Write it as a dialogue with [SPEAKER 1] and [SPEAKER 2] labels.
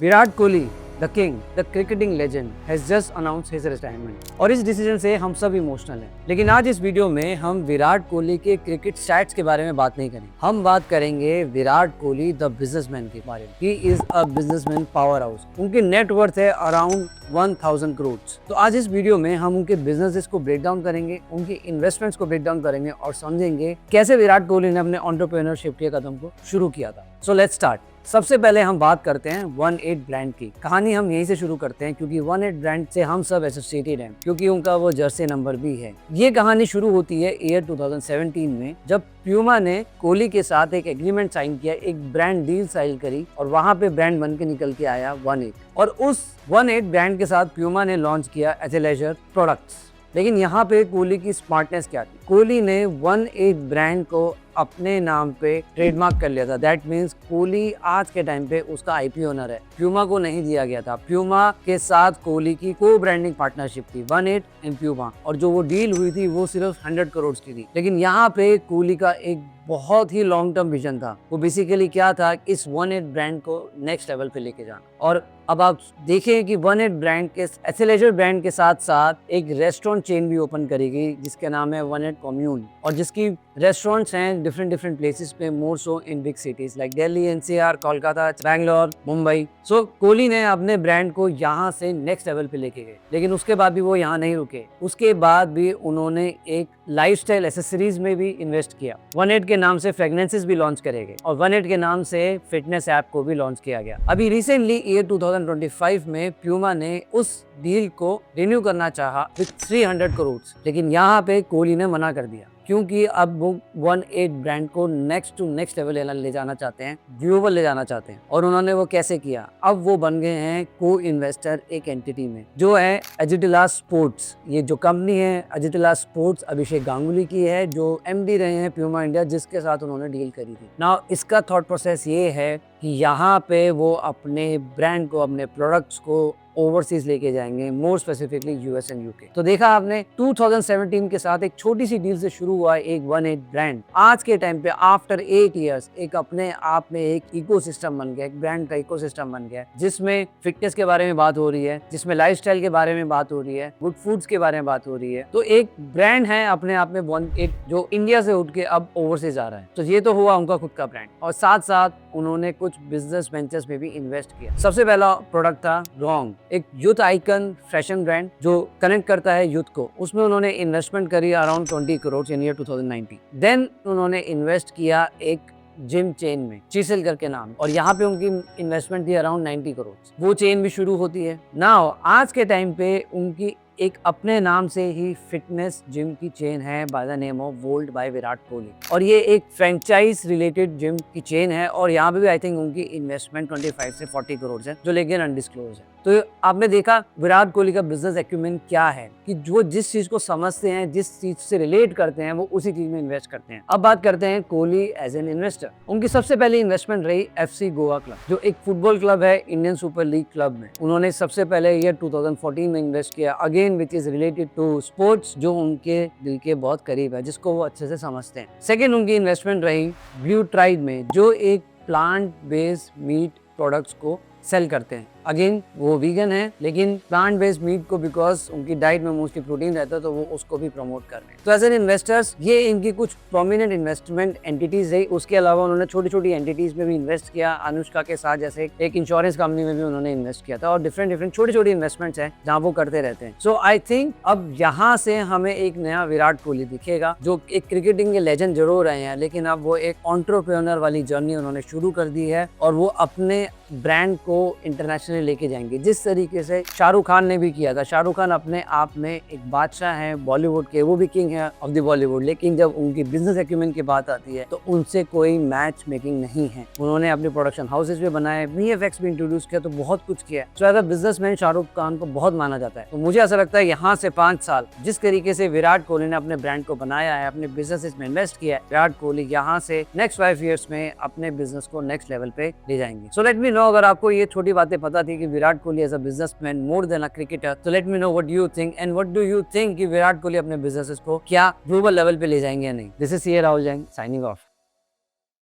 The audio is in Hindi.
[SPEAKER 1] Virat Kohli the king, the cricketing legend has just announce his retirement और इस डिसीजन से हम सब इमोशनल हैं। लेकिन आज इस वीडियो में हम विराट कोहली के क्रिकेट स्टैट्स के बारे में बात नहीं करेंगे। हम बात करेंगे विराट कोहली द बिजनेसमैन के बारे में। He is a businessman power house. उनकी नेटवर्थ है अराउंड 1000 करोड़। तो आज इस वीडियो में हम उनके बिजनेसेस को ब्रेक डाउन करेंगे, उनकी इन्वेस्टमेंट्स को ब्रेक डाउन करेंगे और समझेंगे कैसे विराट कोहली ने अपने एंटरप्रेन्योरशिप के कदम को शुरू किया था। So let's start. सबसे पहले हम बात करते हैं 18 ब्रांड की। कहानी हम यहीं से शुरू करते हैं क्योंकि 18 ब्रांड से हम सब एसोसिएटेड हैं, क्योंकि उनका वो जर्सी नंबर भी है। ये कहानी शुरू होती है ईयर 2017 में, जब प्यूमा ने कोहली के साथ एक एग्रीमेंट साइन किया, एक ब्रांड डील साइन करी और वहां पे ब्रांड बन के निकल के आया 18। और उस 18 ब्रांड के साथ प्यूमा ने लॉन्च किया एथलेजर प्रोडक्ट्स। लेकिन यहाँ पे कोहली की स्मार्टनेस क्या थी? कोहली ने 18 ब्रांड को अपने नाम पे ट्रेडमार्क कर लिया था। दैट मीन्स कोहली आज के टाइम पे उसका आईपी ओनर है। प्यूमा को नहीं दिया गया था। प्यूमा के साथ कोहली की को ब्रांडिंग पार्टनरशिप थी 18 एंड प्यूमा, और जो वो डील हुई थी वो सिर्फ 100 करोड़ की थी। लेकिन यहाँ पे कोहली का एक बहुत ही लॉन्ग टर्म विजन था। वो बेसिकली क्या था, इस 18 ब्रांड को नेक्स्ट लेवल पे लेके जाना। और अब आप देखें कि 18 ब्रांड के एथलेजर ब्रांड के साथ साथ एक रेस्टोरेंट चेन भी ओपन करेगी जिसका नाम है 18 कम्यून, और जिसकी रेस्टोरेंट्स हैं डिफरेंट प्लेसेस पे, more so in big cities like Delhi, NCR, Kolkata, Bangalore, Mumbai. So Kohli ने अपने ब्रांड को यहाँ से नेक्स्ट लेवल पे लेके गए। लेकिन उसके बाद भी वो यहाँ नहीं रुके। उसके बाद भी उन्होंने एक लाइफस्टाइल एसेसरीज में भी इन्वेस्ट किया। 18 के नाम से फ्रेग्रेंसेस भी लॉन्च करे गए और 18 के नाम से फिटनेस ऐप को भी लॉन्च किया गया। अभी रिसेंटली ईयर 2025 में प्यूमा ने उस डील को रिन्यू करना चाहा विद 300 करोड़, लेकिन यहाँ पे कोहली ने मना कर दिया क्योंकि अब वो 18 ब्रांड को नेक्स्ट लेवल ले जाना चाहते हैं, ग्लोबल ले जाना चाहते हैं। और उन्होंने वो कैसे किया? अब वो बन गए हैं को इन्वेस्टर एक एंटिटी में, जो है अजिटेलस स्पोर्ट्स। ये जो कंपनी है अजिटेलस स्पोर्ट्स अभिषेक गांगुली की है, जो एमडी रहे हैं प्यूमा इंडिया, जिसके साथ उन्होंने डील करी थी। नाउ इसका थॉट प्रोसेस ये है कि यहाँ पे वो अपने ब्रांड को, अपने प्रोडक्ट्स को ओवरसीज लेके जाएंगे, more specifically US and UK. तो देखा आपने 2017 के साथ एक छोटी सी डील से शुरू हुआ एक 18 ब्रांड आज के टाइम पे आफ्टर 8 इयर्स एक अपने आप में एक इकोसिस्टम बन गया, एक ब्रांड का इकोसिस्टम बन गया, जिसमें फिटनेस के बारे में बात हो रही है, जिसमें लाइफस्टाइल के बारे में बात हो रही है, गुड फूड्स के बारे में बात हो रही है। तो एक ब्रांड है अपने आप में 18 जो इंडिया से उठ के अब ओवरसीज आ रहा है। तो ये तो हुआ उनका खुद का ब्रांड, और साथ साथ उन्होंने कुछ बिजनेस वेंचर्स में भी इन्वेस्ट किया। सबसे पहला प्रोडक्ट था रॉन्ग, एक यूथ आइकन फैशन ब्रांड जो कनेक्ट करता है यूथ को। उसमें उन्होंने इन्वेस्टमेंट करी अराउंड 20 करोड़ इन ईयर 2019। देन उन्होंने इन्वेस्ट किया एक जिम चेन में, चिसल करके नाम, और यहाँ पे उनकी इन्वेस्टमेंट थी अराउंड 90 करोड़। वो चेन भी शुरू होती है। नाउ आज के टाइम पे उनकी एक अपने नाम से ही फिटनेस जिम की चेन है by the name of volt by Virat Kohli, और ये एक फ्रेंचाइज रिलेटेड जिम की चेन है। और यहाँ पे भी आई थिंक उनकी इन्वेस्टमेंट 25 से 40 करोड़ है, जो लेकिन अनडिस्क्लोज है। तो आपने देखा विराट कोहली का बिजनेस एक्यूमेंट क्या है, कि जो जिस चीज को समझते हैं, जिस चीज से रिलेट करते हैं, वो उसी चीज में इन्वेस्ट करते हैं। अब बात करते हैं कोहली एज एन इन्वेस्टर। उनकी सबसे पहली इन्वेस्टमेंट रही FC गोवा क्लब, जो एक फुटबॉल क्लब है इंडियन सुपर लीग क्लब में। उन्होंने सबसे पहले ईयर 2014 में इन्वेस्ट किया, again which is related to sports, जो उनके दिल के बहुत करीब है, जिसको वो अच्छे से समझते हैं। सेकेंड उनकी इन्वेस्टमेंट रही ब्लू ट्राइब में, जो एक प्लांट बेस्ड मीट प्रोडक्ट्स को सेल करते हैं। अगेन वो वीगन है, लेकिन प्लांट बेस्ड मीट को, बिकॉज उनकी डाइट में मोस्टली प्रोटीन रहता है, तो वो उसको भी प्रमोट कर रहे हैं। तो एज एन इन्वेस्टर्स ये इनकी कुछ प्रोमिनेंट इन्वेस्टमेंट एंटिटीज रही। उसके अलावा उन्होंने छोटी छोटी एंटिटीज में भी इन्वेस्ट किया, अनुष्का के साथ, जैसे एक इंश्योरेंस कंपनी में भी उन्होंने इन्वेस्ट किया था, और डिफरेंट छोटी छोटी इन्वेस्टमेंट्स हैं जहाँ वो करते रहते हैं। सो आई थिंक अब यहाँ से हमें एक नया विराट कोहली दिखेगा, जो एक क्रिकेटिंग के लेजेंड जरूर रहे हैं, लेकिन अब वो एक एंटरप्रेन्योर वाली जर्नी उन्होंने शुरू कर दी है, और वो अपने ब्रांड को इंटरनेशनली लेके जाएंगे, जिस तरीके से शाहरुख खान ने भी किया था। शाहरुख खान अपने आप में एक बादशाह है बॉलीवुड के, वो भी किंग है ऑफ द बॉलीवुड, लेकिन जब उनकी बिजनेस एक्यूमेंट की बात आती है तो उनसे कोई मैच मेकिंग नहीं है। उन्होंने अपने प्रोडक्शन हाउसेस भी बनाए, VFX भी इंट्रोड्यूस किया, तो बहुत कुछ किया। So as a businessman Shahrukh Khan को बहुत माना जाता है। तो मुझे ऐसा लगता है यहाँ से 5 साल जिस तरीके से विराट कोहली ने अपने ब्रांड को बनाया है, अपने बिजनेस में इन्वेस्ट किया है, विराट कोहली यहाँ से नेक्स्ट 5 ईयर्स में अपने बिजनेस को नेक्स्ट लेवल पे ले जाएंगे। सो लेट मी नो, अगर आपको ये छोटी बातें पता थी कि Virat Kohli as a businessman more than a cricketer, तो let me know what you think, and what do you think कि विराट कोहली अपने बिजनेसेस को क्या ग्लोबल लेवल पे ले जाएंगे या नहीं। This is CA Rahul Jain signing off.